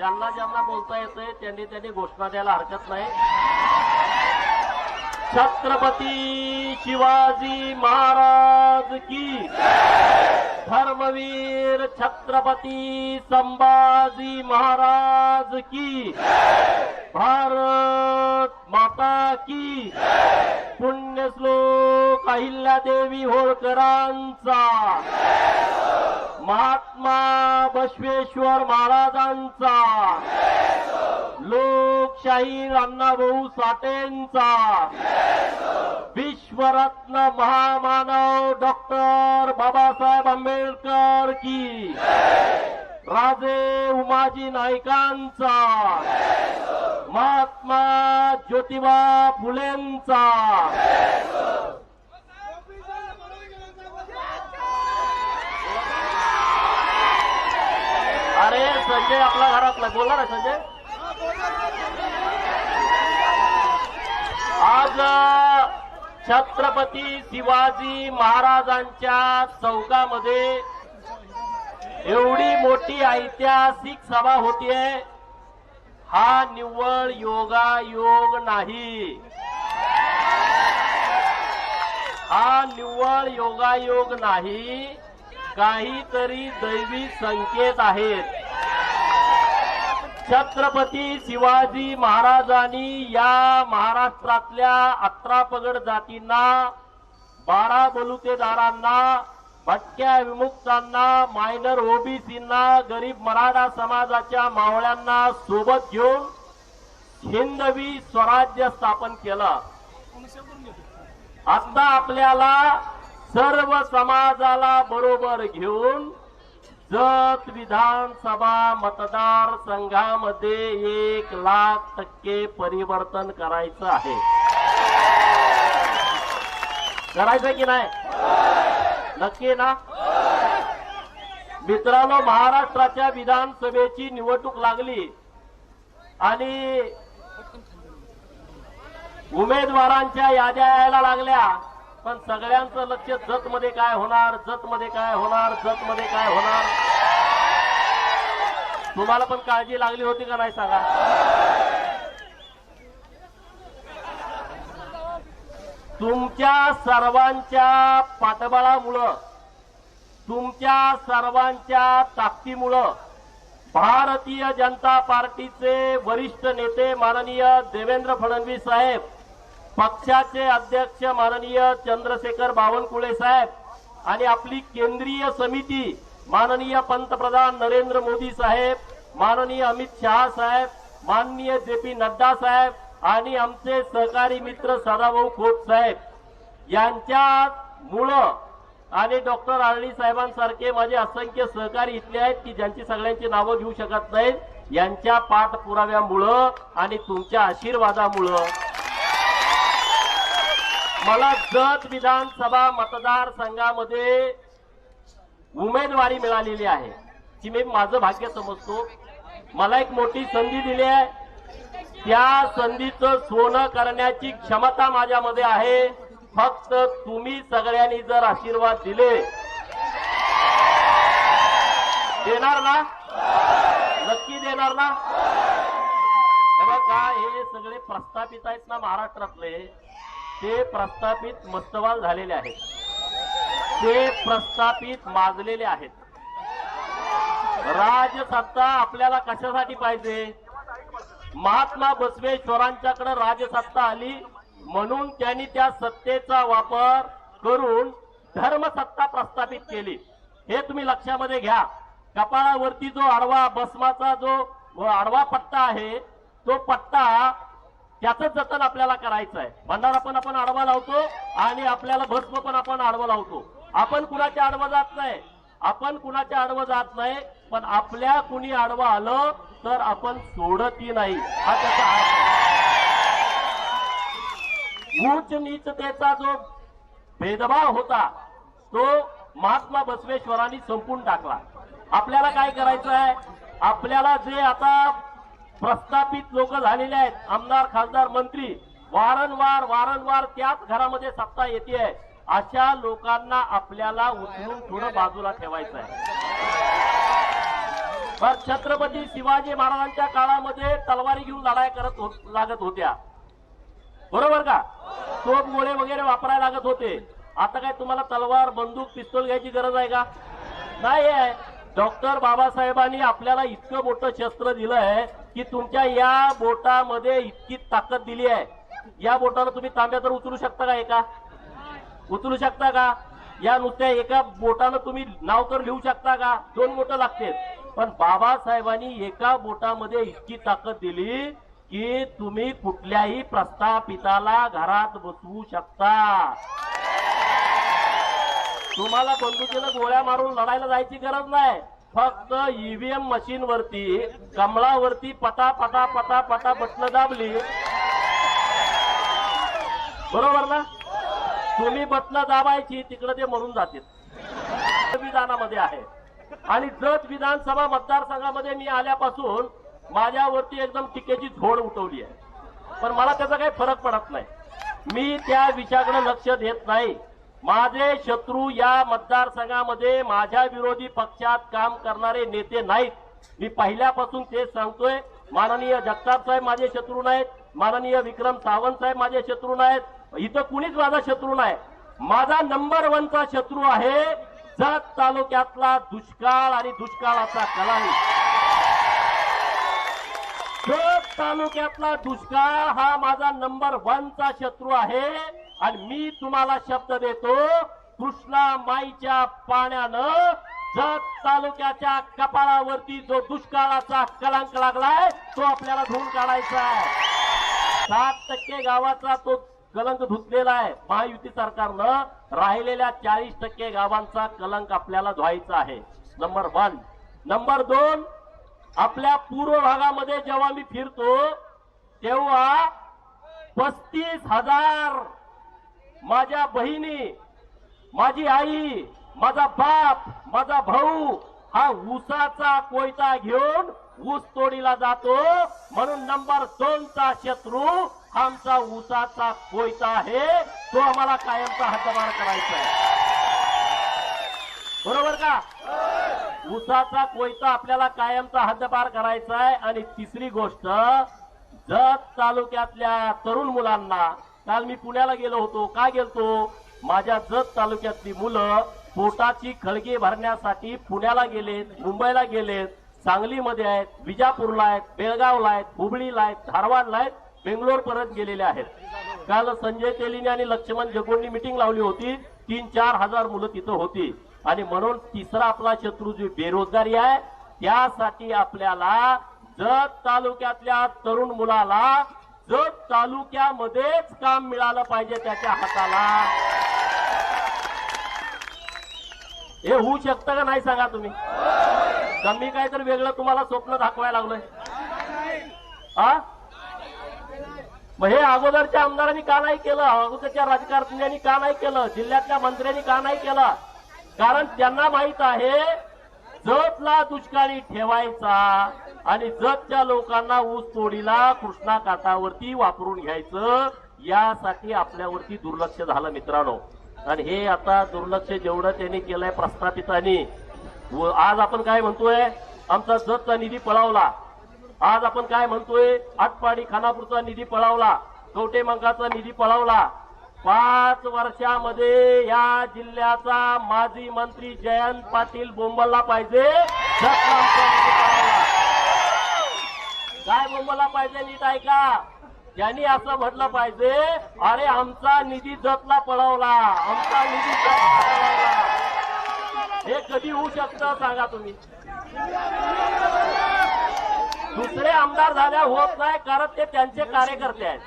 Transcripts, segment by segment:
ज्यांना ज्यांना बोलता येतंय त्यांनी घोषणा द्यायला हरकत नाही। छत्रपती शिवाजी महाराज की, धर्मवीर छत्रपती संभाजी महाराज की, भारत माता की, पुण्यश्लोक अहिल्यादेवी होळकरांचा, महात्मा बसवेश्वर महाराजांचा, लोकशाही अण्णाभाऊ साठेंचा, विश्वरत्न महामानव डॉक्टर बाबासाहेब आंबेडकर की, राजे उमाजी नाईकांचा, महात्मा ज्योतिबा फुलेंचा, अरे संजय आपला घरातला बोला ना संजय। आज छत्रपती शिवाजी महाराजांच्या चौकामध्ये एवढी मोठी ऐतिहासिक सभा होतीये, हा निव्वळ योगायोग नाही, हा निव्वळ योगायोग नाही, काहीतरी दैवी संकेत आहेत। छत्रपती शिवाजी महाराजांनी या महाराष्ट्रातल्या 18 पगड जातींना, 12 बलुतेदारांना, भटक्या विमुक्तांना, मायनर ओबीसींना, गरीब मराठा समाजाच्या मावळ्यांना सोबत घेऊन हिंदवी स्वराज्य स्थापन केलं। आता आपल्याला सर्व समाजाला बरोबर घेऊन जत विधानसभा मतदारसंघामध्ये 1,00,000% परिवर्तन करायचं आहे। करायचं की नाही? नक्की ना? मित्रांनो, महाराष्ट्राच्या विधानसभेची निवडणूक लागली आणि उमेदवारांच्या याद्या यायला लागल्या, पण सगळ्यांचं लक्ष जत मध्ये काय होणार, जत मध्ये काय होणार, जत मध्ये काय होणार। तुम्हाला पण काळजी लागली होती का नाही सांगा? तुमच्या सर्वांच्या पाठबळामुळं, तुमच्या सर्वांच्या ताकदीमुळं भारतीय जनता पार्टीचे वरिष्ठ नेते माननीय देवेंद्र फडणवीस साहेब, पक्षाचे अध्यक्ष माननीय चंद्रशेखर बावनकुळे साहेब आणि आपली केंद्रीय समिती माननीय पंतप्रधान नरेंद्र मोदी साहेब, माननीय अमित शहा साहेब, माननीय जे.पी. नड्डा साहेब आणि आमचे सहकारी मित्र सदाभाऊ खोत साहेब यांच्यामुळं आणि डॉक्टर आळणी साहेबांसारखे माझे असंख्य सहकारी इथले आहेत की ज्यांची सगळ्यांची नावं घेऊ शकत नाहीत, यांच्या पाठपुराव्यामुळं आणि तुमच्या आशीर्वादामुळं मला जत विधानसभा मतदारसंघामध्ये उमेदवारी मिळालेली आहे, की मी माझं भाग्य समजतो। मला एक मोठी संधी दिली आहे, त्या संधीचं सोनं करण्याची क्षमता माझ्यामध्ये आहे। फक्त तुम्ही सगळ्यांनी जर आशीर्वाद दिले, देणार ना? नक्की देणार ना? बघा, हे सगळे प्रस्थापित आहेत ना महाराष्ट्रातले, ते प्रस्थापित मस्तवाल झालेले आहेत, ते प्रस्थापित माजलेले आहेत। राजसत्ता आपल्याला कशासाठी पाहिजे? महात्मा बसवेश्वरांच्याकडे राजसत्ता आली म्हणून त्यांनी त्या सत्तेचा वापर करून धर्मसत्ता प्रस्थापित केली। हे तुम्ही लक्षामध्ये घ्या। कपाळावरती जो आडवा भस्माचा जो आडवा पट्टा आहे, तो पट्टा त्याचं जतन आपल्याला करायचं आहे। भंडारा पण आपण आडवा लावतो आणि आपल्याला भस्म पण आपण आडवं लावतो। आपण कुणाच्या आडवं जात नाही, आपण कुणाच्या आडवं जात नाही, पण आपल्या कुणी आडवं आलं तर आपण सोडतही नाही, हा त्याचा अर्थ आहे। उच्च नीचतेचा जो भेदभाव होता तो महात्मा बसवेश्वरांनी संपून टाकला। आपल्याला काय करायचं आहे? आपल्याला जे आता प्रस्थापित लोक झालेले आहेत, आमदार खासदार मंत्री, वारंवार त्याच घरामध्ये सत्ता येते, अशा लोकांना आपल्याला उचलून थोडं बाजूला ठेवायचं आहे। पण छत्रपती शिवाजी महाराजांच्या काळामध्ये तलवारी घेऊन लढाई लागत होत्या, बरोबर का? तोफ गोळे वगैरे वापरायला लागत होते. आता काय तुम्हाला तलवार बंदूक पिस्तूल घ्यायची गरज आहे का? नाही आहे. डॉक्टर बाबासाहेबांनी आपल्याला इतकं मोठं शस्त्र दिलंय की तुमच्या या बोटामध्ये इतकी ताकद दिली आहे. या बोटाला तुम्ही तांब्या तर उचलू शकता का? एका उचलू शकता का? या नुसत्या एका बोटानं तुम्ही नाव तर लिहू शकता का? 2 बोटं लागते. पण बाबासाहेबांनी एका बोटामध्ये इतकी ताकद दिली की तुम्ही कुठल्याही प्रस्थापिताला घरात बसवू शकता. तुम्हाला बंदुकीनं गोळ्या मारून लढायला जायची गरज नाही. फक्त ईव्हीएम मशीन वरती कमळावरती पटा पटा पटा पटा बटणं दाबली, बरोबर ना? तुम्ही बटणं दाबायची, तिकडे ते मरून जातील. विधानामध्ये आहे. आणि जत विधानसभा मतदारसंघामध्ये मी आल्यापासून माझ्यावरती एकदम टीकेची झोड उठवली आहे. पण मला त्याचा काही फरक पडत नाही. मी त्या विषयाकडे लक्ष देत नाही. माझे शत्रू या मतदारसंघामध्ये माझ्या विरोधी पक्षात काम करणारे नेते नाहीत. मी पहिल्यापासून तेच सांगतोय. माननीय जगताप साहेब माझे शत्रू नाहीत, माननीय विक्रम सावंत साहेब माझे शत्रू नाहीत. इथं कुणीच माझा शत्रू नाही. माझा नंबर 1 चा शत्रू आहे जत तालुक्यातला दुष्काळ आणि दुष्काळाचा कलंक. जत तालुक्यातला दुष्काळ हा माझा नंबर 1 चा शत्रू आहे. आणि मी तुम्हाला शब्द देतो, कृष्णा माईच्या पाण्यानं जत तालुक्याच्या कपाळावरती जो दुष्काळाचा कलंक लागलाय तो आपल्याला धुवून काढायचा आहे. 7% गावाचा तो कलंक धुतलेला आहे. महायुती सरकारनं राहिलेल्या 40% गावांचा कलंक आपल्याला धुवायचा आहे. नंबर 1. नंबर 2, आपल्या पूर्व भागामध्ये जेव्हा मी फिरतो तेव्हा 35,000 माझ्या बहिणी, माझी आई, माझा बाप, माझा भाऊ हा ऊसाचा कोयता घेऊन ऊस तोडीला जातो. म्हणून नंबर 2 चा शत्रू आमचा ऊसाचा कोयता आहे. तो आम्हाला कायमचा हद्दपार करायचा आहे, बरोबर का? ऊसाचा कोयता आपल्याला कायमचा हद्दपार करायचा आहे. आणि तिसरी गोष्ट, जत तालुक्यातल्या तरुण मुलांना, काल मी पुण्याला गेलो होतो. का गेलतो? माझ्या जत तालुक्यातली मुलं पोटाची खळगी भरण्यासाठी पुण्याला गेलेत, मुंबईला गेलेत, सांगलीमध्ये आहेत, विजापूरला आहेत, बेळगावला आहेत, हुबळीला आहेत, धारवाडला आहेत, बेंगलोर परत गेलेले आहेत. काल संजय तेलीने आणि लक्ष्मण जगोंनी मिटिंग लावली होती. 3-4 हजार मुलं तिथं होती. आणि म्हणून तिसरा आपला शत्रू जो बेरोजगारी आहे, त्यासाठी आपल्याला जत तालुक्यातल्या तरुण मुलाला जत तालुक्यामध्येच काम मिळालं पाहिजे त्याच्या हाताला. हे होऊ शकतं का नाही सांगा तुम्ही? कमी काय तर वेगळं तुम्हाला स्वप्न दाखवायला लागलोय? हा, मग हे अगोदरच्या आमदारांनी का नाही केलं? अगोदरच्या राजकारण्यांनी का नाही केलं? जिल्ह्यातल्या मंत्र्यांनी का नाही केलं? कारण त्यांना माहित आहे जतला दुष्काळी ठेवायचा आणि जतच्या लोकांना ऊस तोडीला कृष्णा काठावरती वापरून घ्यायचं, यासाठी आपल्यावरती दुर्लक्ष झालं मित्रांनो. आणि हे आता दुर्लक्ष जेवढं त्यांनी केलंय प्रस्थापितांनी. आज आपण काय म्हणतोय? आमचा जतचा निधी पळावला. आज आपण काय म्हणतोय? आटपाडी खानापूरचा निधी पळावला, कवटे मंकाचा निधी पळावला. 5 वर्षामध्ये या जिल्ह्याचा माजी मंत्री जयंत पाटील बोंबलला पाहिजे. काय बोंबलला पाहिजे? नीट ऐका. त्यांनी असं म्हटलं पाहिजे, अरे आमचा निधी जतला पळवला, आमचा निधी जतला पळवला. हे कधी होऊ शकतं सांगा तुम्ही? दुसरे आमदार झाल्या होत नाही, कारण ते त्यांचे कार्यकर्ते आहेत.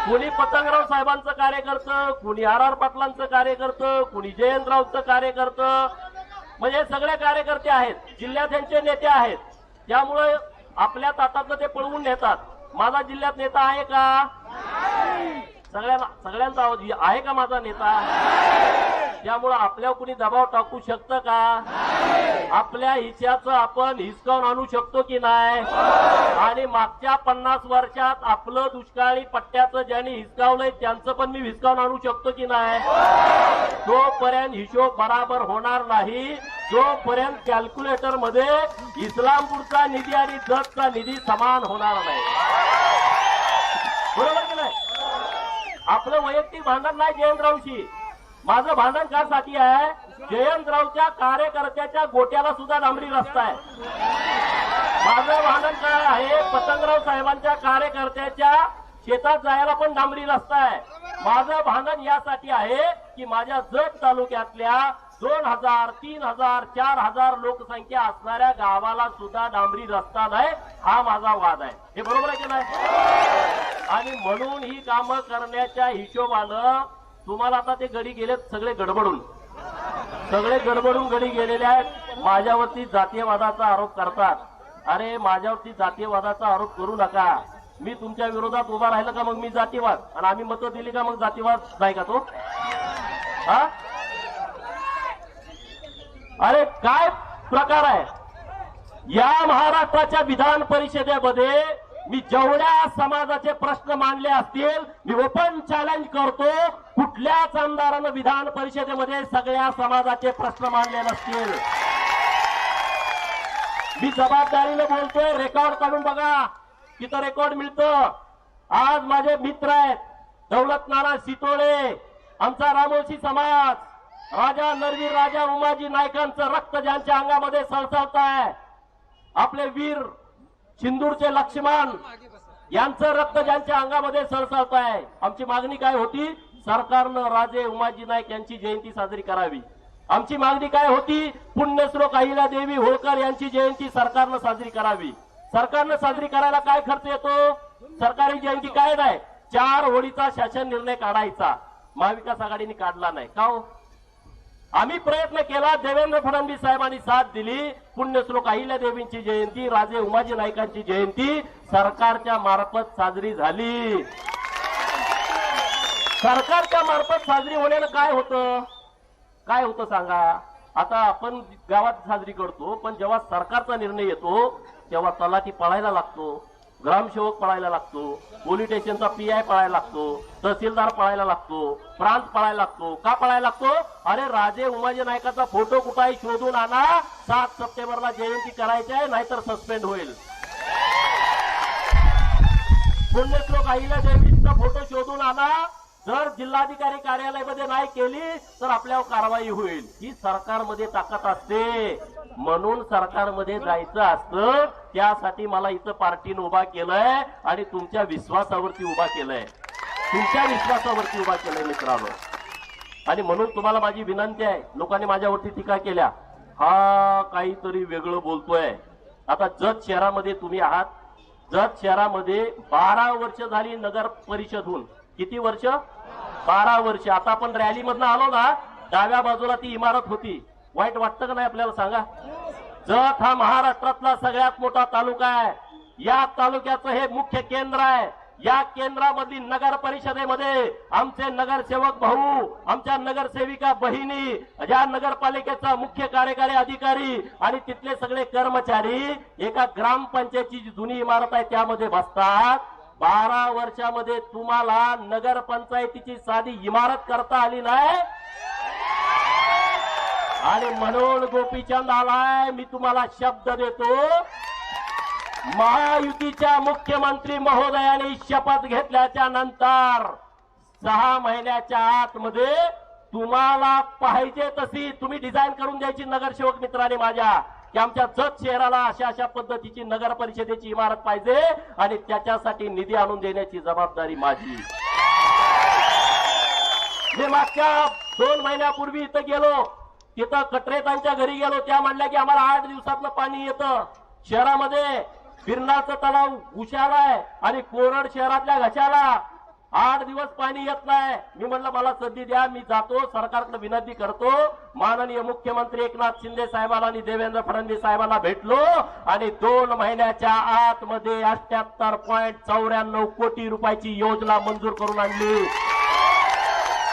कोणी पतंगराव साहेबांचं कार्यकर्तं, कोणी आर पाटलांचं कार्यकर्तं, कोणी जयंतरावचं कार्यकर्तं, म्हणजे सगळे कार्यकर्ते आहेत. जिल्ह्यात त्यांचे नेते आहेत. त्यामुळे आपल्या ताटातलं ते पळवून नेतात. माझा जिल्ह्यात नेता आहे का? सगळ्यांचा आवाज आहे का माझा नेता? त्यामुळे आपल्यावर कुणी दबाव टाकू शकतं का? आपल्या हिच्याचं आपण हिसकावून आणू शकतो की नाही? आणि मागच्या 50 वर्षात आपलं दुष्काळी पट्ट्याचं ज्यांनी हिसकावलंय त्यांचं पण मी हिसकावून आणू शकतो की नाही? तोपर्यंत हिशोब बराबर होणार नाही, जोपर्यंत कॅल्क्युलेटर मध्ये इस्लामपूरचा निधी आणि जतचा निधी समान होणार नाही. बरोबर की नाही? आपलं वैयक्तिक भांडण नाही जयंतरावशी. माझं भांडण कासाठी आहे, जयंतरावच्या कार्यकर्त्याच्या गोट्याला सुद्धा डांबरी रस्ता आहे. माझं भांडण काय आहे, पतंगराव साहेबांच्या कार्यकर्त्याच्या शेतात जायला पण डांबरी रस्ता आहे. माझं भांडण यासाठी आहे की माझ्या जत तालुक्यातल्या 2000, 3000, 4000 लोकसंख्या असणाऱ्या गावाला सुद्धा डांबरी रस्ता नाही, हा माझा वाद आहे. हे बरोबर आहे की नाही? आणि म्हणून ही कामं करण्याच्या हिशोबानं तुम्हाला आता ते गडी गेलेत सगळे गडबडून गडी गेलेले आहेत. माझ्यावरती जातीयवादाचा आरोप करतात. अरे माझ्यावरती जातीयवादाचा आरोप करू नका. मी तुमच्या विरोधात उभा राहिलं का मग मी जातीवाद, आणि आम्ही मतं दिली का मग जातीवाद नाही का तो? हा, अरे काय प्रकार आहे? या महाराष्ट्राच्या विधान परिषदेमध्ये मी जेवढ्या समाजाचे प्रश्न मांडले असतील, मी ओपन चॅलेंज करतो, कुठल्याच आमदारानं विधान परिषदेमध्ये सगळ्या समाजाचे प्रश्न मांडले नसतील. मी जबाबदारीने बोलतोय, रेकॉर्ड काढून बघा, तिथं रेकॉर्ड मिळतं. आज माझे मित्र आहेत दौलत नाना सितोळे, आमचा रामोशी समाज, राजा नरवीर राजा उमाजी नायकांचं रक्त ज्यांच्या अंगामध्ये सळसळत आहे, आपले वीर सिंदूरचे लक्ष्मण यांचं रक्त ज्यांच्या अंगामध्ये सळसळत आहे. आमची मागणी काय होती? सरकारनं राजे उमाजी नाईक यांची जयंती साजरी करावी. आमची मागणी काय होती? पुण्यश्लोक अहिल्यादेवी होळकर यांची जयंती सरकारनं साजरी करावी. सरकारनं साजरी करायला काय खर्च येतो? सरकारी जयंती काय नाही, 4 होळीचा शासन निर्णय काढायचा. महाविकास आघाडीने काढला नाही का हो? आम्ही प्रयत्न केला, देवेंद्र फडणवीस साहेबांनी साथ दिली. पुण्यश्लोक अहिल्यादेवींची जयंती, राजे उमाजी नाईकांची जयंती सरकारच्या मार्फत साजरी झाली. सरकारच्या मार्फत साजरी होण्यानं काय होतं सांगा? आता आपण गावात साजरी करतो, पण जेव्हा सरकारचा निर्णय येतो तेव्हा तलाठी पळायला लागतो, ग्रामसेवक पळायला लागतो, पोलीस स्टेशनचा PI पळायला लागतो, तहसीलदार पळायला लागतो, प्रांत पळायला लागतो. का पळायला लागतो? अरे राजे उमाजी नायकाचा फोटो कुठे शोधून आणा, 7 सप्टेंबरला जयंती करायची आहे, नाहीतर सस्पेंड होईल. पुण्यश्लोक अहिल्यादेवीचा फोटो शोधून आणा, जर जिल्हाधिकारी कार्यालयामध्ये नाही केली तर आपल्यावर कारवाई होईल. ही सरकारमध्ये ताकद असते. म्हणून सरकारमध्ये जायचं असतं, त्यासाठी मला इथं पार्टीनं उभा केलंय आणि तुमच्या विश्वासावरती उभा केलंय, मित्रांनो. आणि म्हणून तुम्हाला माझी विनंती आहे, लोकांनी माझ्यावरती टीका केल्या, हा काहीतरी वेगळं बोलतोय. आता जत शहरामध्ये तुम्ही आहात, जत शहरामध्ये 12 वर्ष झाली नगर परिषद होऊन. किती वर्ष? 12 वर्ष. आता आपण रॅलीमधनं आलो ना, डाव्या बाजूला ती इमारत होती. वाईट वाटतं का नाही आपल्याला सांगा? जत हा महाराष्ट्रातला सगळ्यात मोठा तालुका आहे. या तालुक्याचं हे मुख्य केंद्र आहे. या केंद्रामधील नगर परिषदेमध्ये आमचे नगरसेवक भाऊ, आमच्या नगरसेविका बहिणी, या नगरपालिकेचा मुख्य कार्यकारी अधिकारी आणि तिथले सगळे कर्मचारी एका ग्रामपंचायतीची जी जुनी इमारत आहे त्यामध्ये बसतात. 12 वर्षामध्ये तुम्हाला नगरपंचायतीची साधी इमारत करता आली नाही. आणि म्हणून गोपीचंद आलाय, मी तुम्हाला शब्द देतो, महायुतीच्या मुख्यमंत्री महोदयांनी शपथ घेतल्याच्या नंतर 6 महिन्याच्या आतमध्ये तुम्हाला पाहिजे तशी तुम्ही डिझाईन करून द्यायची नगरसेवक मित्रांनी माझ्या, की आमच्या जत शहराला अशा पद्धतीची नगर परिषदेची इमारत पाहिजे आणि त्याच्यासाठी निधी आणून देण्याची जबाबदारी माझी. मी मागच्या 2 महिन्यापूर्वी इथं गेलो, तिथं कटरेतांच्या घरी गेलो. त्या म्हणल्या की आम्हाला 8 दिवसातनं पाणी येतं. शहरामध्ये बिरनाचं तलाव घुशालाय आणि कोरड शहरातल्या घशाला 8 दिवस पाणी येत नाही. मी म्हणलं मला संधी द्या, मी जातो, सरकारकडे विनंती करतो. माननीय मुख्यमंत्री एकनाथ शिंदे साहेबांना आणि देवेंद्र फडणवीस साहेबांना भेटलो आणि 2 महिन्याच्या आतमध्ये 78.94 कोटी रुपयाची योजना मंजूर करून आणली.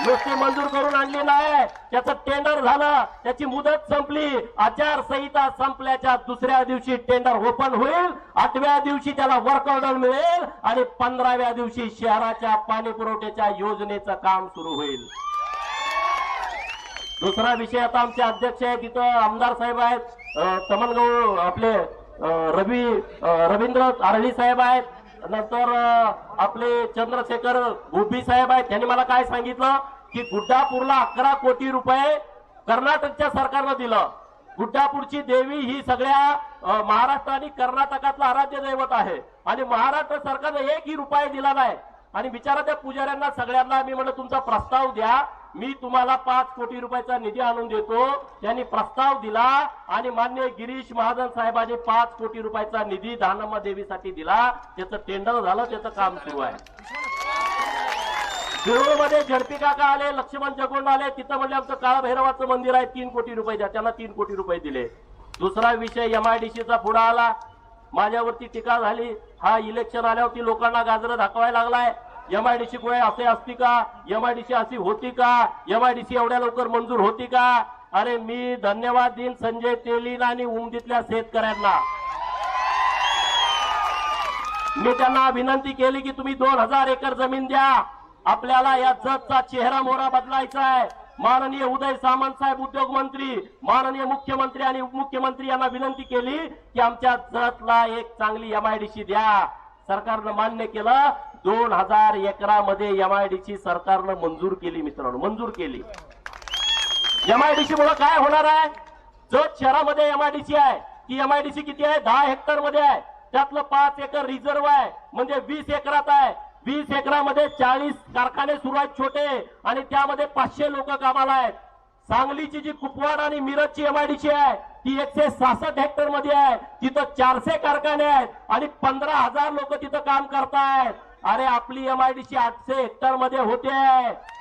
नुसती मंजूर करून आणली नाही, त्याचं टेंडर झालं, त्याची मुदत संपली, आचारसंहिता संपल्याच्या दुसऱ्या दिवशी टेंडर ओपन होईल, 8व्या दिवशी त्याला वर्क ऑर्डर मिळेल आणि 15व्या दिवशी शहराच्या पाणी पुरवठ्याच्या योजनेचं काम सुरू होईल. दुसरा विषय, आता आमचे अध्यक्ष आहेत तिथं, आमदार साहेब आहेत, तमनगाव आपले रवींद्र आरळी साहेब आहेत, नंतर आपले चंद्रशेखर गोपी साहेब आहेत. त्यांनी मला काय सांगितलं की गुड्डापूरला 11 कोटी रुपये कर्नाटकच्या सरकारनं दिलं. गुड्डापूरची देवी ही सगळ्या महाराष्ट्र आणि कर्नाटकातलं आराध्य दैवत आहे आणि महाराष्ट्र सरकारनं 1ही रुपया दिला नाही. आणि बिचारा त्या पुजाऱ्यांना सगळ्यांना मी म्हणलं तुमचा प्रस्ताव द्या, मी तुम्हाला 5 कोटी रुपयाचा निधी आणून देतो. त्यांनी प्रस्ताव दिला आणि माननीय गिरीश महाजन साहेबांनी 5 कोटी रुपयाचा निधी दानम्मा देवीसाठी दिला. त्याचं टेंडर झालं, त्याचं काम सुरू आहे. शिरोळमध्ये झडपी काका आले, लक्ष्मण जगोंड आले, तिथं म्हणले आमचं काळभैरवाचं मंदिर आहे, 3 कोटी रुपये द्या. त्यांना 3 कोटी रुपये दिले. दुसरा विषय MIDCचा पुढे आला, माझ्यावरती टीका झाली. हा इलेक्शन आल्यावरती लोकांना गाजरं दाखवायला लागलाय. MIDC कोळे असे असती का, MIDC अशी होती का, MIDC एवढ्या लवकर मंजूर होती का? अरे मी धन्यवाद देईन संजय तेलीन आणि उमदीतल्या शेतकऱ्यांना. मी त्यांना विनंती केली की तुम्ही 2000 एकर जमीन द्या, आपल्याला या जतचा चेहरा मोहरा बदलायचा आहे. माननीय उदय सामंत साहेब उद्योग मंत्री, माननीय मुख्यमंत्री आणि उपमुख्यमंत्री यांना विनंती केली की आमच्या जतला एक चांगली MIDC द्या. सरकारनं मान्य केलं. 2000 एकरामध्ये MIDC सरकारनं मंजूर केली. मित्रांनो, मंजूर केली. MIDC मुळे काय होणार आहे? जत शहरामध्ये MIDC आहे. ती MIDC किती आहे? 10 हेक्टर मध्ये आहे. त्यातलं 5 एकर रिझर्व आहे, म्हणजे 20 एकरात आहे. 20 एकरामध्ये 40 कारखाने सुरू आहेत छोटे आणि त्यामध्ये 500 लोक कामाला आहेत. सांगलीची जी कुपवाड आणि मिरजची MIDC आहे ती 166 हेक्टर मध्ये आहे. तिथं 400 कारखाने आहेत आणि 15,000 लोक तिथं काम करतायत. अरे आपली MIDC 800 हेक्टर मध्ये होते,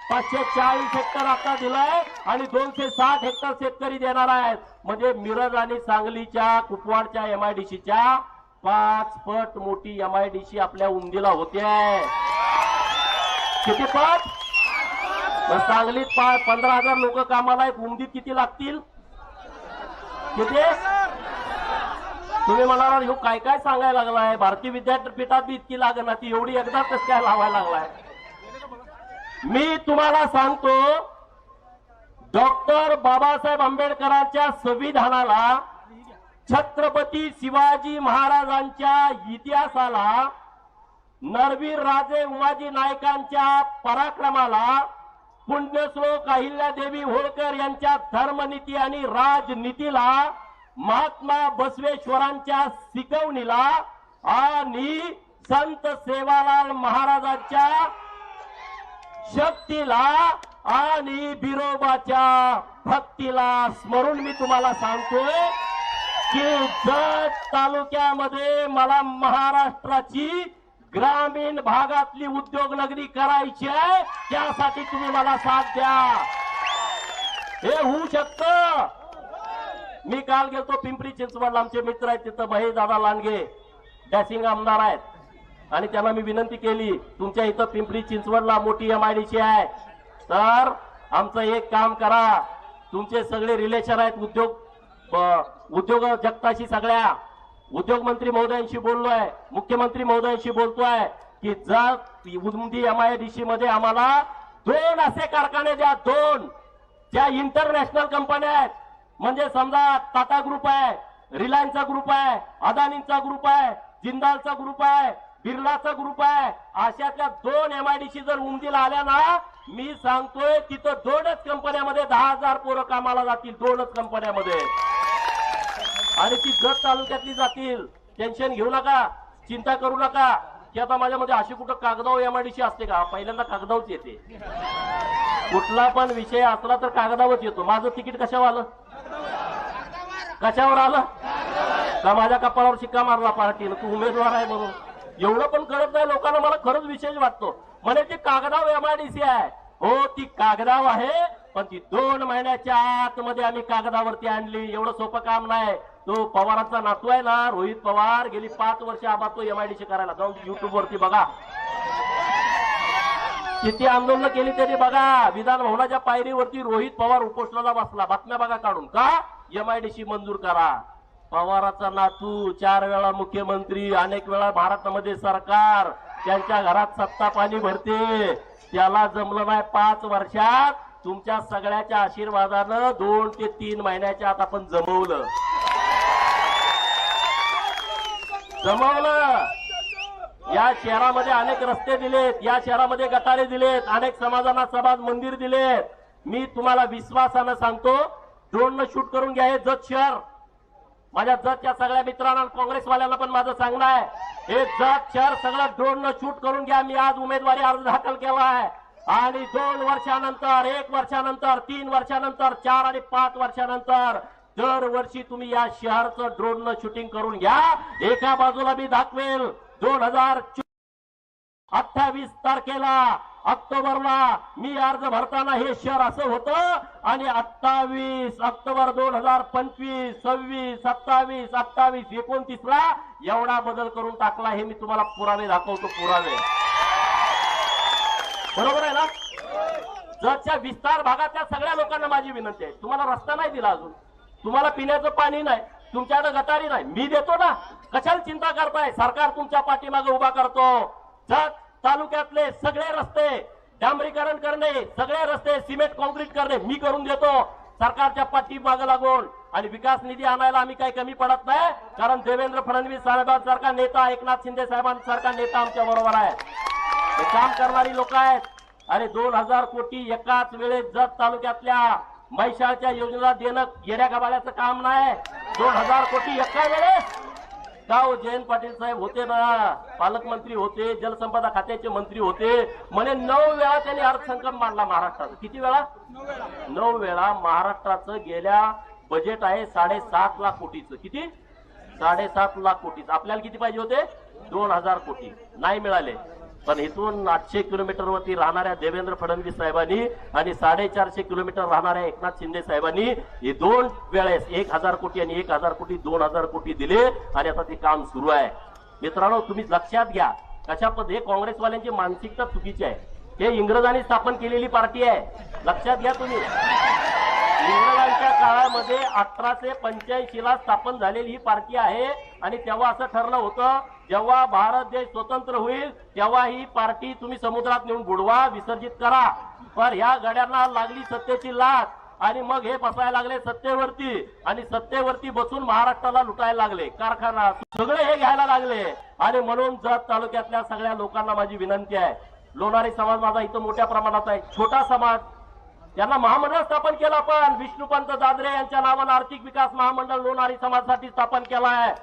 540 हेक्टर आता दिलाय आणि 260 हेक्टर शेतकरी देणार आहेत. म्हणजे मिरज आणि सांगलीच्या कुपवाडच्या MIDCच्या 5 पट मोठी MIDC आपल्या उमदीला होते. किती पट? सांगलीत 15,000 लोक कामाला आहेत, उमदीत किती लागतील? किती? तुम्ही म्हणाला ह्यो काय काय सांगायला लागलाय, भारतीय विद्यापीठात बी इतकी लागणार, ती एवढी एकदा कसं काय लावायला लागलाय? मी तुम्हाला सांगतो, डॉक्टर बाबासाहेब आंबेडकरांच्या संविधानाला, छत्रपती शिवाजी महाराजांच्या इतिहासाला, नरवीर राजे उमाजी नायकांच्या पराक्रमाला, पुण्यश्लोक अहिल्यादेवी होळकर यांच्या धर्मनीती आणि राजनीतीला, महात्मा बसवेश्वरांच्या शिकवणीला आणि संत सेवालाल महाराजांच्या शक्तीला आणि बिरोबाच्या भक्तीला स्मरून मी तुम्हाला सांगतोय की जत तालुक्यामध्ये मला महाराष्ट्राची ग्रामीण भागातली उद्योग नगरी करायची आहे. त्यासाठी तुम्ही मला साथ द्या. हे होऊ शकतं. मी काल गेलतो पिंपरी चिंचवडला, आमचे मित्र आहेत तिथं, महेश दादा लांडगे डॅशिंग आमदार आहेत आणि त्यांना मी विनंती केली, तुमच्या इथं पिंपरी चिंचवडला मोठी MIDC आहे, तर आमचं एक काम करा, तुमचे सगळे रिलेशन आहेत उद्योग जगताशी, सगळ्या उद्योगमंत्री महोदयांशी बोललोय, मुख्यमंत्री महोदयांशी बोलतोय की जर उमदी MIDC मध्ये आम्हाला 2 असे कारखाने द्या, 2 ज्या इंटरनॅशनल कंपन्या आहेत. म्हणजे समजा टाटा ग्रुप आहे, रिलायन्सचा ग्रुप आहे, अदानींचा ग्रुप आहे, जिंदालचा ग्रुप आहे, बिर्लाचा ग्रुप आहे. अशातल्या 2 MIDC जर उमदीला आल्या ना, मी सांगतोय तिथं 2च कंपन्यामध्ये 10,000 पोरं कामाला जातील, 2च कंपन्यामध्ये, आणि ती जत तालुक्यातली जातील. टेन्शन घेऊ नका, चिंता करू नका की आता माझ्यामध्ये अशी कुठं कागदाव MIDC असते का? पहिल्यांदा कागदावच येते. कुठला पण विषय असला तर कागदावच येतो. माझं तिकीट कशावर आलं? कशावर आलं? का माझ्या कपाळावर शिक्का मारला पार्टीनं, तू उमेदवार आहे म्हणून? एवढं पण कळत नाही लोकांना. मला खरंच विशेष वाटतो. म्हणे ती कागदाव MIDC आहे. हो, ती कागदाव आहे, पण ती 2 महिन्याच्या आतमध्ये आम्ही कागदावरती आणली. एवढं सोपं काम नाही. तो पवारांचा नातू आहे ना, रोहित पवार, गेली 5 वर्ष आबा तो MIDC करायला. जाऊन YouTube वरती बघा. किती आंदोलन केली त्यांनी बघा. विधान भवनाच्या पायरीवरती रोहित पवार उपोषणाला बसला. बातम्या बघा काढून. का? MIDC मंजूर करा. पवाराचा नातू 4 वेळा मुख्यमंत्री, अनेक वेळा भारतामध्ये सरकार, त्यांच्या घरात सत्ता पाणी भरते. त्याला जमलं नाही 5 वर्षात. तुमच्या सगळ्याच्या आशीर्वादानं 2 ते 3 महिन्याच्या आत आपण जमवलं. या शहरामध्ये अनेक रस्ते दिलेत, या शहरामध्ये गटारे दिलेत, अनेक समाजांना समाज मंदिर दिलेत. मी तुम्हाला विश्वासानं सांगतो, ड्रोन शूट करून घ्या हे जत शहर. माझ्या जतच्या सगळ्या मित्रांना, काँग्रेसवाल्यांना पण माझं सांगणं आहे, हे जत शहर सगळं ड्रोन शूट करून घ्या. मी आज उमेदवारी अर्ज दाखल केला आहे आणि 2 वर्षानंतर, 1 वर्षानंतर, 3 वर्षानंतर, 4 आणि 5 वर्षानंतर दरवर्षी तुम्ही या शहराचं ड्रोन शूटिंग करून घ्या. एका बाजूला मी दाखवेल 2028 तारखेला ऑक्टोबरला मी अर्ज भरताना हे शहर असं होतं आणि 28 ऑक्टोबर 2025, 26, 27, 28, 29ला एवढा बदल करून टाकला. हे मी तुम्हाला पुरावे दाखवतो, पुरावे. बरोबर आहे ना? जतच्या विस्तार भागातल्या सगळ्या लोकांना माझी विनंती आहे, तुम्हाला रस्ता नाही दिला अजून, तुम्हाला पिण्याचं पाणी नाही, तुमच्याकडे गटारी नाही, मी देतो ना. कशाला चिंता करताय? सरकार तुमच्या पाठीमागे उभा करतो. जत तालुक्यातले सगळे रस्ते डांबरीकरण करणे, सगळे रस्ते सिमेंट कॉन्क्रीट करणे मी करून देतो सरकारच्या पाठीमागे लागून. आणि विकास निधी आणायला आम्ही काही कमी पडत नाही, कारण देवेंद्र फडणवीस साहेबांसारखा नेता, एकनाथ शिंदे साहेबांसारखा नेता आमच्या बरोबर आहे. हे काम करणारी लोक आहेत. आणि 2000 कोटी एकाच वेळेस जत तालुक्यातल्या म्हैसाळच्या योजनेला देणं येड्या गबाळ्याचं काम नाही. 2000 कोटी एका वेळेस. गाव जयंत पाटील साहेब होते ना, पालकमंत्री होते, जलसंपदा खात्याचे मंत्री होते, म्हणे 9 वेळा त्यांनी अर्थसंकल्प मांडला महाराष्ट्राचा. किती वेळा? 9 वेळा. महाराष्ट्राचं गेल्या बजेट आहे 7.5 लाख कोटीचं. किती? 7.5 लाख कोटीचं. आपल्याला किती पाहिजे होते? 2000 कोटी. नाही मिळाले. पण इथून 800 किलोमीटरवरती राहणाऱ्या देवेंद्र फडणवीस साहेबांनी आणि 450 किलोमीटर राहणाऱ्या एकनाथ शिंदे साहेबांनी हे 2 वेळेस 1000 कोटी आणि 1000 कोटी 2000 कोटी दिले आणि आता ते काम सुरू आहे. मित्रांनो, तुम्ही लक्षात घ्या कशा पद्धती काँग्रेसवाल्यांची मानसिकता चुकीची आहे. हे इंग्रजांनी स्थापन केलेली पार्टी आहे, लक्षात घ्या तुम्ही. इंग्रजांच्या काळामध्ये 1885 ला स्थापन झालेली ही पार्टी आहे. आणि तेव्हा असं ठरलं होतं, जेव्हा भारत देश स्वतंत्र होईल तेव्हा ही पार्टी तुम्ही समुद्रात नेऊन बुडवा, विसर्जित करा. पण ह्या गड्यांना लागली सत्तेची लाट आणि मग हे बसायला लागले सत्तेवरती आणि सत्तेवरती बसून महाराष्ट्राला लुटायला लागले, कारखाना सगळे हे घ्यायला लागले. आणि म्हणून जत तालुक्यातल्या सगळ्या लोकांना माझी विनंती आहे, लोणारी समाज माझा इथं मोठ्या प्रमाणात आहे, छोटा समाज, त्यांना महामंडळ स्थापन केलं. आपण विष्णुपंत दादरे यांच्या नावानं आर्थिक विकास महामंडळ लोणारी समाजासाठी स्थापन केला आहे.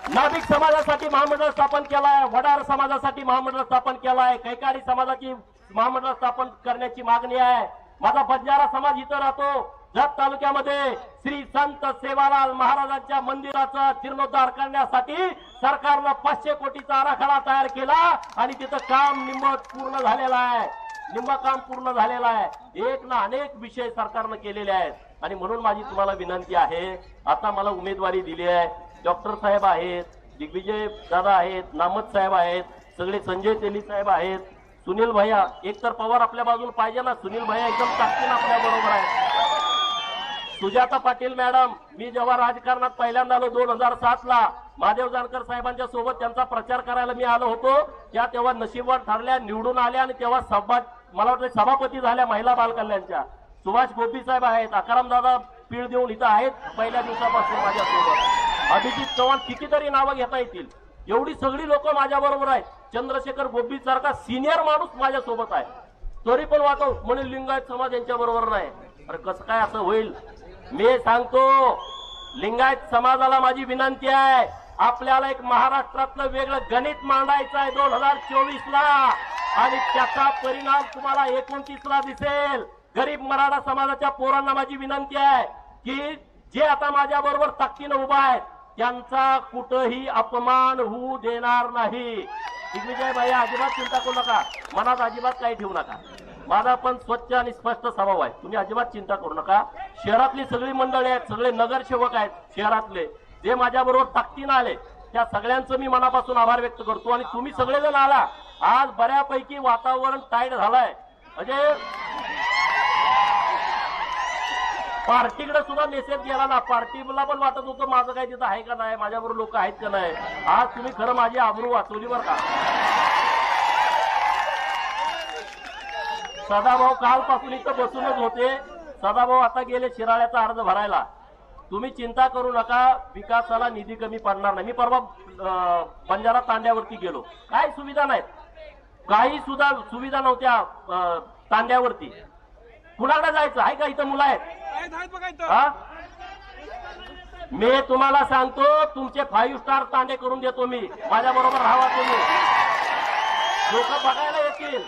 नाभिक समाजासाठी महामंडळ स्थापन केला आहे, वडार समाजासाठी महामंडळ स्थापन केला आहे, कैकाडी समाजाची महामंडळ स्थापन करण्याची मागणी आहे. माझा बंजारा समाज इथं राहतो जत तालुक्यामध्ये. श्री संत सेवालाल महाराजांच्या मंदिराचा जीर्णोद्धार करण्यासाठी सरकारनं 500 कोटीचा आराखडा तयार केला आणि तिथं काम निम्म पूर्ण झालेलं आहे. निम्म काम पूर्ण झालेलं आहे. एक ना अनेक विषय सरकारनं केलेले आहेत. आणि म्हणून माझी तुम्हाला विनंती आहे, आता मला उमेदवारी दिली आहे, डॉक्टर साहेब आहेत, दिग्विजय दादा आहेत, नामत साहेब आहेत, सगळे संजय तेली साहेब आहेत, सुनील भैया, एक तर पवार आपल्या बाजूला पाहिजे ना, सुनील भैया एकदम ताकदीनं आपल्या बरोबर आहे. सुजाता पाटील मॅडम, मी जेव्हा राजकारणात पहिल्यांदा आलो 2007 ला महादेव जानकर साहेबांच्या सोबत त्यांचा प्रचार करायला मी आलो होतो, त्या तेव्हा नशीबवान ठरल्या, निवडून आल्या आणि तेव्हा मला वाटतं सभापती झाल्या महिला बाल कल्याणच्या. सुभाष गोपी साहेब आहेत, अकाराम दादा पीळ देऊन इथं आहेत पहिल्या दिवसापासून माझ्यासोबत. अभिजित चव्हाण, कितीतरी नावं घेता येतील. एवढी सगळी लोक माझ्या बरोबर आहेत. चंद्रशेखर गोपी सारखा सिनियर माणूस माझ्या सोबत आहे. तरी पण वाटो म्हणे लिंगायत समाज यांच्या बरोबर नाही. अरे कसं काय असं होईल? मी सांगतो, लिंगायत समाजाला माझी विनंती आहे, आपल्याला एक महाराष्ट्रातलं वेगळं गणित मांडायचं आहे 2024 ला आणि त्याचा परिणाम तुम्हाला 29 ला दिसेल. गरीब मराठा समाजाच्या पोरांना माझी विनंती आहे की जे आता माझ्या बरोबर ताकदीनं उभा आहेत त्यांचा कुठंही अपमान होऊ देणार नाही. दिग्विजय भाई, अजिबात चिंता करू नका, मनात अजिबात काही ठेवू नका. माझा पण स्वच्छ आणि स्पष्ट स्वभाव आहे, तुम्ही अजिबात चिंता करू नका. शहरातली सगळी मंडळी आहेत, सगळे नगरसेवक आहेत शहरातले, जे माझ्या बरोबर ताकदीनं आले, त्या सगळ्यांचं मी मनापासून आभार व्यक्त करतो. आणि तुम्ही सगळेजण आला आज बऱ्यापैकी वातावरण टाईट झालंय. म्हणजे पार्टीकडे सुद्धा मेसेज गेला ना. पार्टीला पण वाटत होतं माझं काही तिथं आहे का नाही, माझ्याबरोबर लोक आहेत का नाही. आज तुम्ही खरं माझी आबरू वाचवली बरं का. सदाभाऊ कालपासून इथं बसूनच होते. सदाभाऊ आता गेले शिराळ्याचा अर्ज भरायला. तुम्ही चिंता करू नका, विकासाला निधी कमी पडणार नाही. मी परवा बंजारा तांड्यावरती गेलो, काय सुविधा नाहीत, काही सुद्धा सुविधा नव्हत्या तांड्यावरती. कुणाकडे जायचं आहे का, इथं मुलं आहेत हा. मी तुम्हाला सांगतो, तुमचे 5 स्टार तांडे करून देतो मी. माझ्या बरोबर राहावा तुम्ही. लोक बघायला येतील,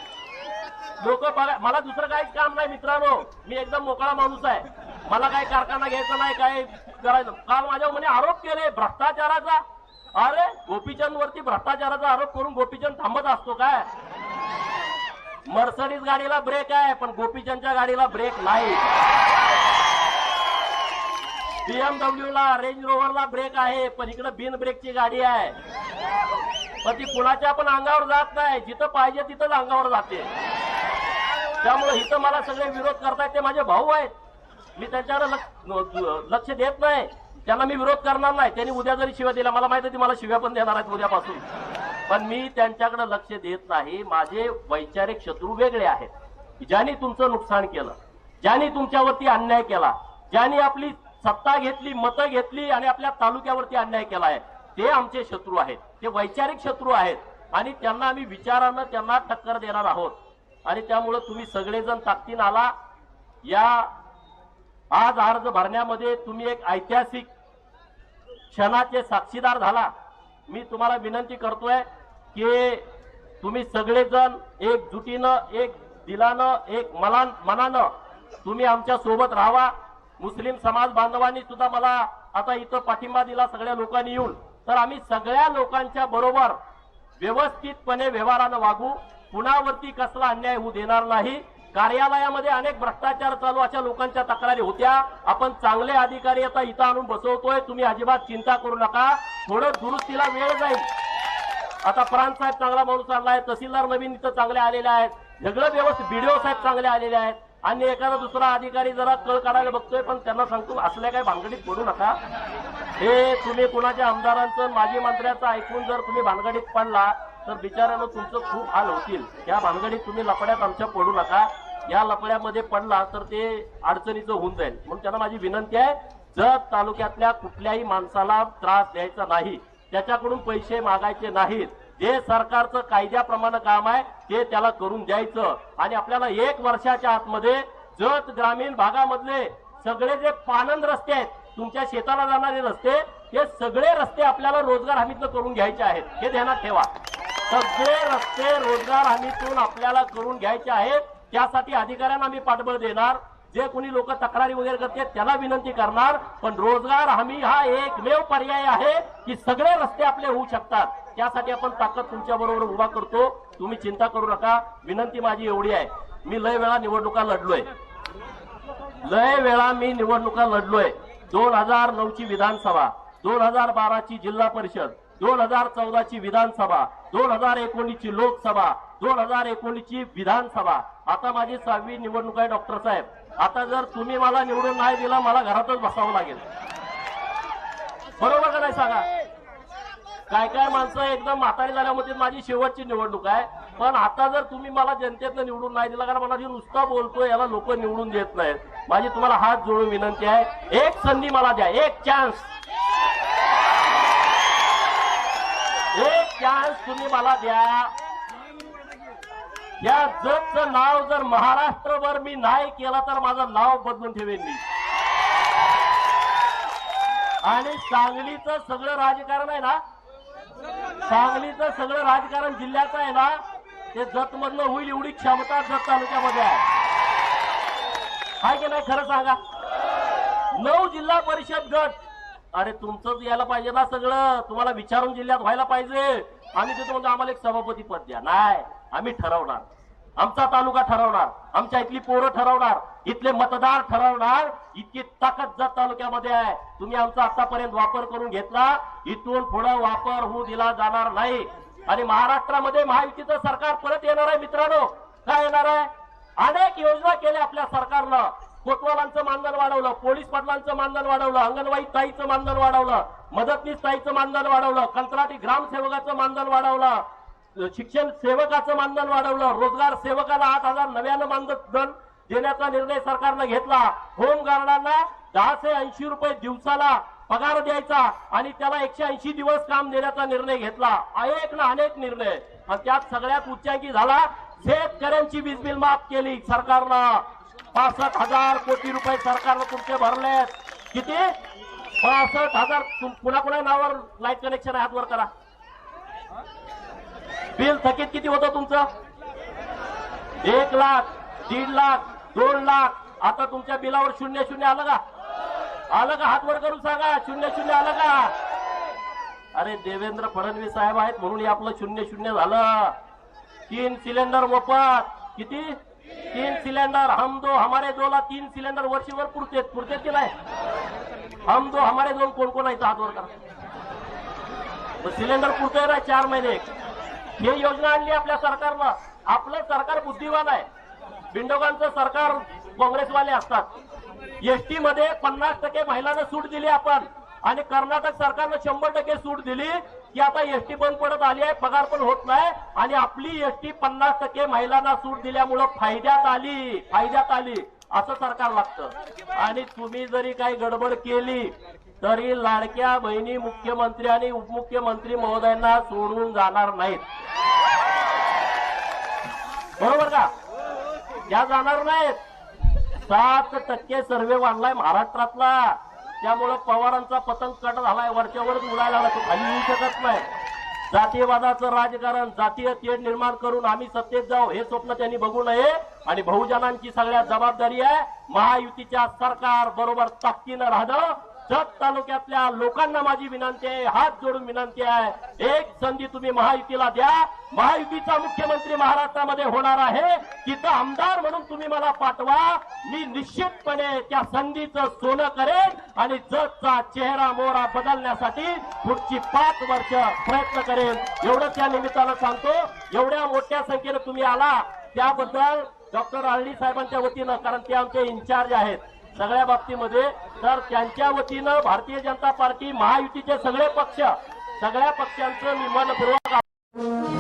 लोक बघा. मला दुसरं काहीच काम नाही मित्रांनो. मी एकदम मोकळा माणूस आहे. मला काही कारखाना घ्यायचा नाही, काय करायचं. काल माझ्यावर म्हणे आरोप केले भ्रष्टाचाराचा. अरे गोपीचंद वरती भ्रष्टाचाराचा आरोप करून गोपीचंद थांबत असतो काय. मर्सडीज गाडीला ब्रेक आहे पण गोपीचंदच्या गाडीला ब्रेक नाही. BMW ला, रेंज रोव्हरला ब्रेक आहे पण इकडे बिन ब्रेकची गाडी आहे. पण ती कुणाच्या पण अंगावर जात नाही, जिथं पाहिजे तिथंच अंगावर जाते. त्यामुळे इथं मला सगळे विरोध करतायत, ते माझे भाऊ आहेत. मी त्यांच्याकडे लक्ष देत नाही, त्यांना मी विरोध करणार नाही. त्यांनी उद्या जरी शिव्या दिल्या, मला माहिती ती मला शिव्या पण देणार आहेत उद्यापासून, पण मी त्यांच्याकडे लक्ष देत नाही. माझे वैचारिक शत्रू वेगळे आहेत. ज्यांनी तुमचं नुकसान केलं, ज्यांनी तुमच्यावरती अन्याय केला, ज्यांनी आपली सत्ता घेतली, मतं घेतली आणि आपल्या तालुक्यावरती अन्याय केलाय, ते आमचे शत्रू आहेत. ते वैचारिक शत्रू आहेत आणि त्यांना आम्ही विचारानं त्यांना टक्कर देणार आहोत. आणि त्यामुळे तुम्ही सगळेजण ताकदीन आला. या आज अर्ज भरण्यामध्ये तुम्ही एक ऐतिहासिक क्षणाचे साक्षीदार झाला. मी तुम्हाला विनंती करतोय की तुम्ही सगळेजण एकजुटीनं, एक दिलानं, एक मनानं तुम्ही आमच्या सोबत राहावा. मुस्लिम समाज बांधवांनी सुद्धा मला आता इथं पाठिंबा दिला सगळ्या लोकांनी येऊन. तर आम्ही सगळ्या लोकांच्या बरोबर व्यवस्थितपणे व्यवहारानं वागू. कुणावरती कसला अन्याय होऊ देणार नाही. कार्यालयामध्ये अनेक भ्रष्टाचार चालू अशा लोकांच्या तक्रारी होत्या. आपण चांगले अधिकारी आता इथं आणून बसवतोय. तुम्ही अजिबात चिंता करू नका. थोडं दुरुस्तीला वेळ जाईल. आता प्रांत साहेब चांगला माणूस आणलाय, तहसीलदार नवीन इथं चांगले आलेले आहेत, सगळं व्यवस्थित बीडीओ साहेब चांगले आलेले आहेत आणि एखादा दुसरा अधिकारी जरा कळ काढायला बघतोय. पण त्यांना सांगतो असल्या काही भानगडीत पडू नका. हे तुम्ही कुणाच्या आमदारांचं, माजी मंत्र्याचं ऐकून जर तुम्ही भानगडीत पडला तर बिचाऱ्यानं तुमचं खूप हाल होतील. या भानगडीत तुम्ही लपड्यात आमच्या पडू नका. या लपड्यामध्ये पडला तर ते अडचणीचं होऊन जाईल. म्हणून त्यांना माझी विनंती आहे, जत तालुक्यातल्या कुठल्याही माणसाला त्रास द्यायचा नाही, त्याच्याकडून पैसे मागायचे नाहीत. जे सरकारचं कायद्याप्रमाणे काम आहे ते त्याला करून द्यायचं. आणि आपल्याला 1 वर्षाच्या आतमध्ये जत ग्रामीण भागामधले सगळे जे पानंद रस्ते आहेत, तुमच्या शेताला जाणारे रस्ते, हे सगळे रस्ते आपल्याला रोजगार हमीतनं करून घ्यायचे आहेत. हे ध्यानात ठेवा. सगळे रस्ते रोजगार हमीतून आपल्याला करून घ्यायचे आहेत. त्यासाठी अधिकाऱ्यांना मी पाठबळ देणार. जे कोणी लोक तक्रारी वगैरे करतात त्याला विनंती करणार. पण रोजगार हमी हा एकमेव पर्याय आहे की सगळे रस्ते आपले होऊ शकतात. त्यासाठी आपण ताकद तुमच्या बरोबर उभा करतो. तुम्ही चिंता करू नका. विनंती माझी एवढी आहे, मी लय वेळा निवडणुका लढलोय, लय वेळा मी निवडणुका लढलोय. 2009 ची विधानसभा, 2012 ची जिल्हा परिषद, 2014 ची विधानसभा, 2019 ची लोकसभा, 2019 ची विधानसभा. आता माझी 6वी निवडणूक आहे डॉक्टर साहेब. आता जर तुम्ही मला निवडून नाही दिला, मला घरातच बसावं लागेल. बरोबर का नाही सांगा. काय काय माणसं एकदम म्हातारी झाल्यामध्ये माझी शेवटची निवडणूक आहे. पण आता जर तुम्ही मला जनतेतनं निवडून नाही दिला, कारण मला जे नुसता बोलतोय याला लोक निवडून देत नाहीत. माझी तुम्हाला हात जोडून विनंती आहे, एक संधी मला द्या, एक चान्स तुम्ही मला द्या. या जतचं नाव जर महाराष्ट्रभर मी नाही केलं तर माझं नाव बदलून ठेवेन मी. आणि सांगलीचं सगळं राजकारण आहे ना, सांगलीचं सगळं राजकारण जिल्ह्याचं आहे ना, ते जत मधलं होईल एवढी क्षमता जत तालुक्यामध्ये आहे की नाही. खरं सांगा. 9 जिल्हा परिषद गट. अरे तुमचंच यायला पाहिजे ना सगळं. तुम्हाला विचारून जिल्ह्यात व्हायला पाहिजे. आम्ही तिथं म्हणतो आम्हाला एक सभापती पद द्या. नाही, आम्ही ठरवणार. आमचा तालुका ठरवणार, आमच्या इथली पोरं ठरवणार, इथले मतदार ठरवणार. इतकी ताकद जत तालुक्यामध्ये आहे. तुम्ही आमचा आतापर्यंत वापर करून घेतला, इथून पुढे वापर होऊ दिला जाणार नाही. आणि महाराष्ट्रामध्ये महायुतीचं सरकार परत येणार आहे मित्रांनो. काय येणार आहे? अनेक योजना केल्या आपल्या सरकारनं. कोतवालांचं मानधन वाढवलं, पोलीस पाटलांचं मानधन वाढवलं, अंगणवाडी ताईचं मानधन वाढवलं, मदतनीस ताईचं मानधन वाढवलं, कंत्राटी ग्रामसेवकाचं मानधन वाढवलं, शिक्षण सेवकाचं मानधन वाढवलं, रोजगार सेवकाला 8,000 नव्यानं मानधन देण्याचा निर्णय सरकारनं घेतला. होमगार्डांना 10 ते 80 रुपये दिवसाला पगार द्यायचा आणि त्याला 180 दिवस काम देण्याचा निर्णय घेतला. एक ना अनेक निर्णय. आणि त्यात सगळ्यात उच्चांकी झाला शेतकऱ्यांची वीज बिल माफ केली सरकारनं. 65,000 कोटी रुपये सरकारनं तुमचे भरलेत. किती? 65,000. कुणा नावावर लाईट कनेक्शन आहे? हात वर करा. बिल थकीत किती होतं तुमचं? 1 लाख, 1.5 लाख, 2 लाख. आता तुमच्या बिलावर 00 आलं का? आलं का? हात वर करून सांगा. 00 आलं का? अरे देवेंद्र फडणवीस साहेब आहेत म्हणून आपलं 00 झालं. 3 सिलेंडर मोफत. किती? 3 सिलेंडर. हम दो हमारे दो ला 3 सिलेंडर वर्षभर पुरते की नाही? हम दो हमारे दोन कोण कोण आहे? हात वर करा. सिलेंडर पुरतोय ना 4 महिने. हे योजना आणली आपल्या सरकारनं. आपलं सरकार बुद्धिवान आहे. बिंडोगांचं सरकार काँग्रेसवाले असतात. एसटी मध्ये 50% महिलांना सूट दिली आपण आणि कर्नाटक सरकारनं 100% सूट दिली की आता एसटी बंद पडत आली आहे, पगार पण होत नाही आणि आपली एसटी 50% महिलांना सूट दिल्यामुळं फायद्यात आली असं सरकार लागतं. आणि तुम्ही जरी काही गडबड केली तरी लाडक्या बहिणी मुख्यमंत्री आणि उपमुख्यमंत्री महोदयांना सोडून जाणार नाहीत. बरोबर का? त्या जाणार नाहीत. 7% सर्व्हे वाढलाय महाराष्ट्रातला. त्यामुळं पवारांचा पतंग कट झालाय. वरच्यावरच उडायला लागतो, खाली येऊ शकत नाही. जातीयवादाचं राजकारण, जातीय तेढ निर्माण करून आम्ही सत्तेत जाऊ हे स्वप्न त्यांनी बघू नये. आणि बहुजनांची सगळ्यात जबाबदारी आहे महायुतीच्या सरकार बरोबर ताकदीनं राहणं. जत तालुक्यातल्या लोकांना माझी विनंती आहे, हात जोडून विनंती आहे, एक संधी तुम्ही महायुतीला द्या. महायुतीचा मुख्यमंत्री महाराष्ट्रामध्ये होणार आहे. तिथं आमदार म्हणून तुम्ही मला पाठवा. मी निश्चितपणे त्या संधीचं सोनं करेन आणि जतचा चेहरा मोहरा बदलण्यासाठी पुढची 5 वर्ष प्रयत्न करेन. एवढंच या निमित्तानं सांगतो. एवढ्या मोठ्या संख्येनं तुम्ही आला त्याबद्दल डॉक्टर आळणी साहेबांच्या वतीनं, कारण ते आमचे इन्चार्ज आहेत सगळ्या बाबतीमध्ये, तर त्यांच्या वतीनं भारतीय जनता पार्टी महायुतीचे सगळे पक्ष, सगळ्या पक्षांचं मी मनपूर्वक